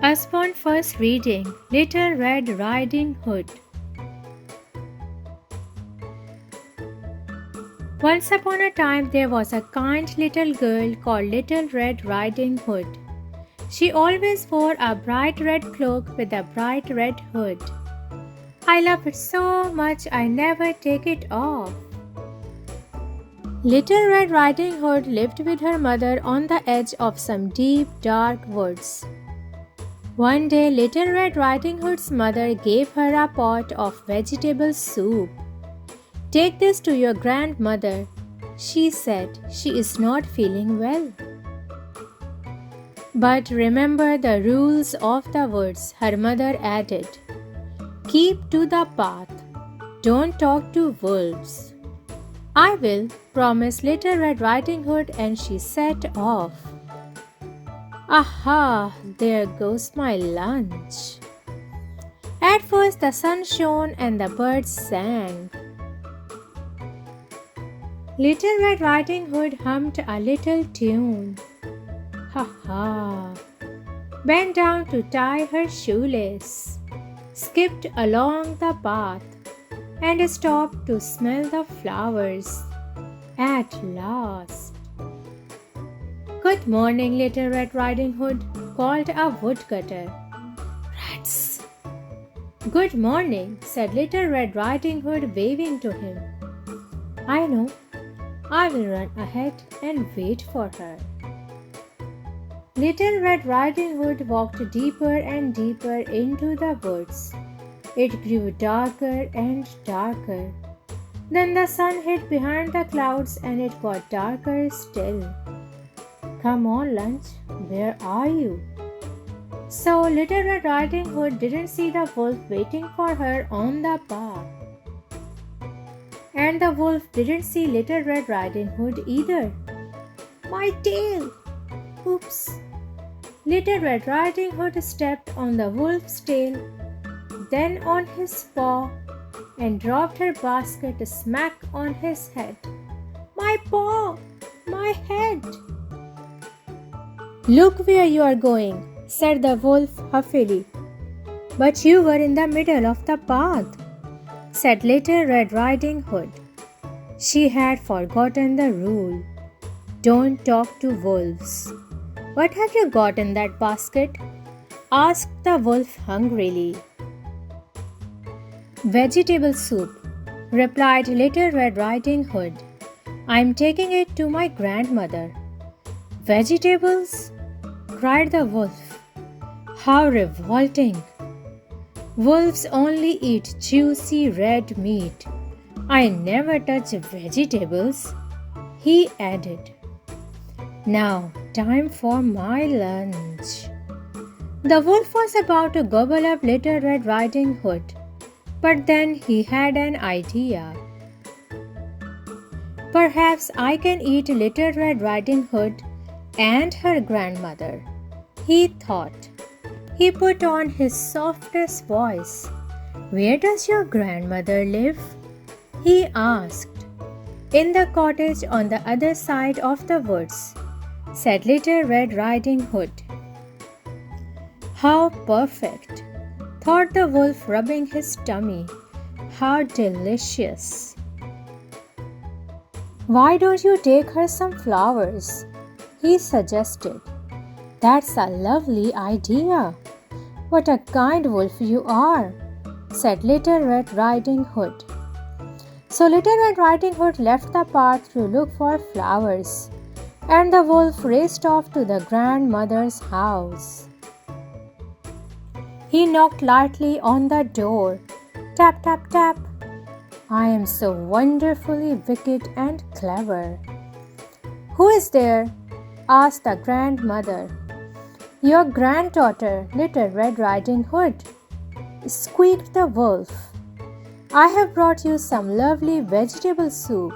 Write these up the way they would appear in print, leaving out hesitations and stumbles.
Usborne first reading Little Red Riding Hood. Once upon a time there was a kind little girl called Little Red Riding Hood. She always wore a bright red cloak with a bright red hood. I love it so much I never take it off. Little Red Riding Hood lived with her mother on the edge of some deep, dark woods. One day, Little Red Riding Hood's mother gave her a pot of vegetable soup. "Take this to your grandmother," she said. "She is not feeling well." "But remember the rules of the woods," her mother added. "Keep to the path. Don't talk to wolves." "I will," promised Little Red Riding Hood, and she set off. Aha! There goes my lunch. At first the sun shone and the birds sang. Little Red Riding Hood hummed a little tune. Ha ha! Bent down to tie her shoelace, skipped along the path, and stopped to smell the flowers. At last. "Good morning, Little Red Riding Hood," called a woodcutter. "Rats!" "Good morning," said Little Red Riding Hood, waving to him. "I know. I will run ahead and wait for her." Little Red Riding Hood walked deeper and deeper into the woods. It grew darker and darker. Then the sun hid behind the clouds and it got darker still. "Come on, Lunch. Where are you?" So Little Red Riding Hood didn't see the wolf waiting for her on the path. And the wolf didn't see Little Red Riding Hood either. "My tail!" Oops! Little Red Riding Hood stepped on the wolf's tail, then on his paw, and dropped her basket smack on his head. "My paw! My head!" "Look where you are going," said the wolf huffily. "But you were in the middle of the path," said Little Red Riding Hood. She had forgotten the rule. Don't talk to wolves. "What have you got in that basket?" asked the wolf hungrily. "Vegetable soup," replied Little Red Riding Hood. "I'm taking it to my grandmother." "Vegetables?" cried the wolf. "How revolting! Wolves only eat juicy red meat. I never touch vegetables," he added. "Now, time for my lunch." The wolf was about to gobble up Little Red Riding Hood, but then he had an idea. "Perhaps I can eat Little Red Riding Hood and her grandmother," he thought. He put on his softest voice. "Where does your grandmother live?" he asked. "In the cottage on the other side of the woods," said Little Red Riding Hood. "How perfect," thought the wolf, rubbing his tummy. "How delicious. Why don't you take her some flowers?" he suggested. "That's a lovely idea. What a kind wolf you are," said Little Red Riding Hood. So Little Red Riding Hood left the path to look for flowers, and the wolf raced off to the grandmother's house. He knocked lightly on the door. Tap, tap, tap. "I am so wonderfully wicked and clever." "Who is there?" asked the grandmother. "Your granddaughter, Little Red Riding Hood," squeaked the wolf. "I have brought you some lovely vegetable soup."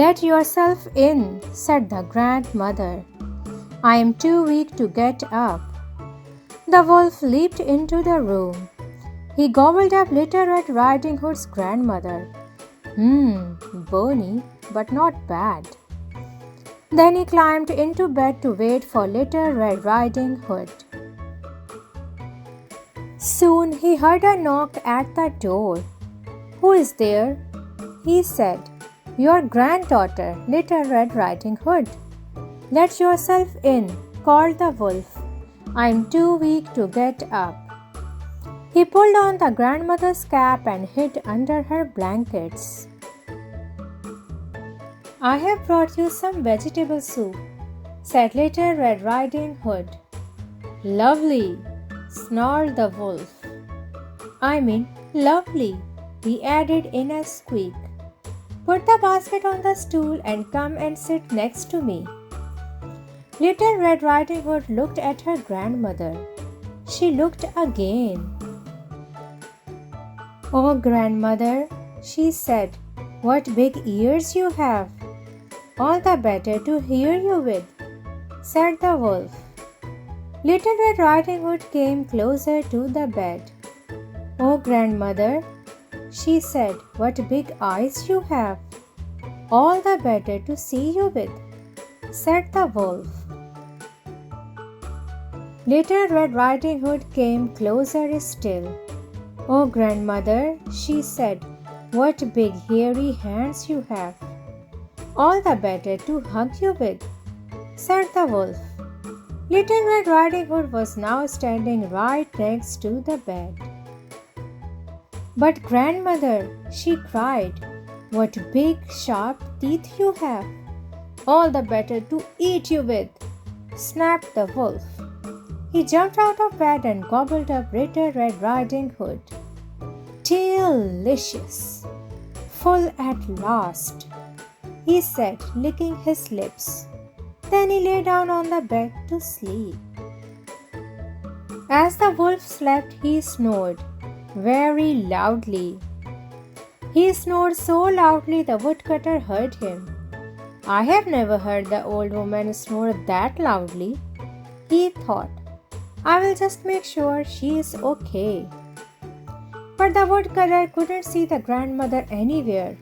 "Let yourself in," said the grandmother. "I am too weak to get up." The wolf leaped into the room. He gobbled up Little Red Riding Hood's grandmother. Bony, but not bad. Then he climbed into bed to wait for Little Red Riding Hood. Soon he heard a knock at the door. "Who is there?" he said. "Your granddaughter, Little Red Riding Hood." "Let yourself in," called the wolf. "I'm too weak to get up." He pulled on the grandmother's cap and hid under her blankets. "I have brought you some vegetable soup," said Little Red Riding Hood. "Lovely," snarled the wolf. Lovely," he added in a squeak. "Put the basket on the stool and come and sit next to me." Little Red Riding Hood looked at her grandmother. She looked again. "Oh, grandmother," she said, "what big ears you have!" "All the better to hear you with," said the wolf. Little Red Riding Hood came closer to the bed. "Oh, grandmother," she said, "what big eyes you have!" "All the better to see you with," said the wolf. Little Red Riding Hood came closer still. "Oh, grandmother," she said, "what big hairy hands you have!" "All the better to hug you with," said the wolf. Little Red Riding Hood was now standing right next to the bed. "But grandmother," she cried, "what big sharp teeth you have!" "All the better to eat you with," snapped the wolf. He jumped out of bed and gobbled up Little Red Riding Hood. "Delicious! Full at last," he said, licking his lips. Then he lay down on the bed to sleep. As the wolf slept, he snored very loudly. He snored so loudly the woodcutter heard him. "I have never heard the old woman snore that loudly," he thought. "I will just make sure she is okay." But the woodcutter couldn't see the grandmother anywhere,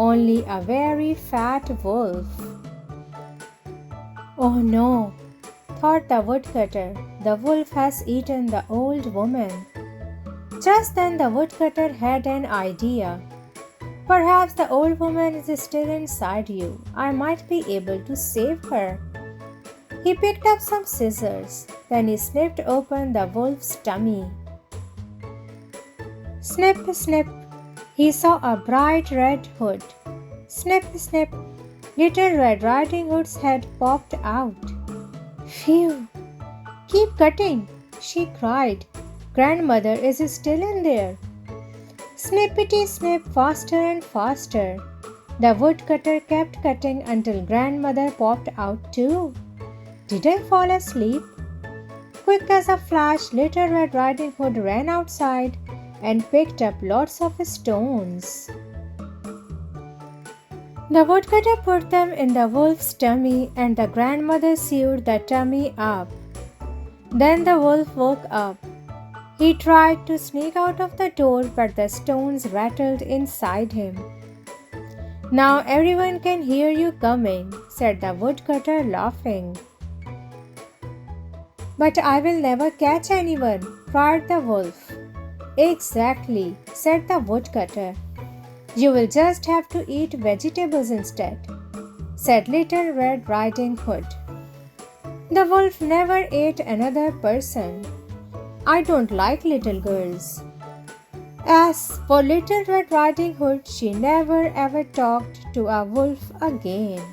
only a very fat wolf. "Oh no," thought the woodcutter, "the wolf has eaten the old woman." Just then the woodcutter had an idea. "Perhaps the old woman is still inside you. I might be able to save her." He picked up some scissors. Then he snipped open the wolf's tummy. Snip, snip, he saw a bright red hood. Snip, snip, Little Red Riding Hood's head popped out. "Phew! Keep cutting," she cried. "Grandmother is still in there." Snippity snip, faster and faster. The woodcutter kept cutting until grandmother popped out too. Did I fall asleep? Quick as a flash, Little Red Riding Hood ran outside and picked up lots of stones. The woodcutter put them in the wolf's tummy and the grandmother sewed the tummy up. Then the wolf woke up. He tried to sneak out of the door, but the stones rattled inside him. "Now everyone can hear you coming," said the woodcutter, laughing. "But I will never catch anyone," cried the wolf. "Exactly," said the woodcutter. "You will just have to eat vegetables instead," said Little Red Riding Hood. The wolf never ate another person. "I don't like little girls." As for Little Red Riding Hood, she never ever talked to a wolf again.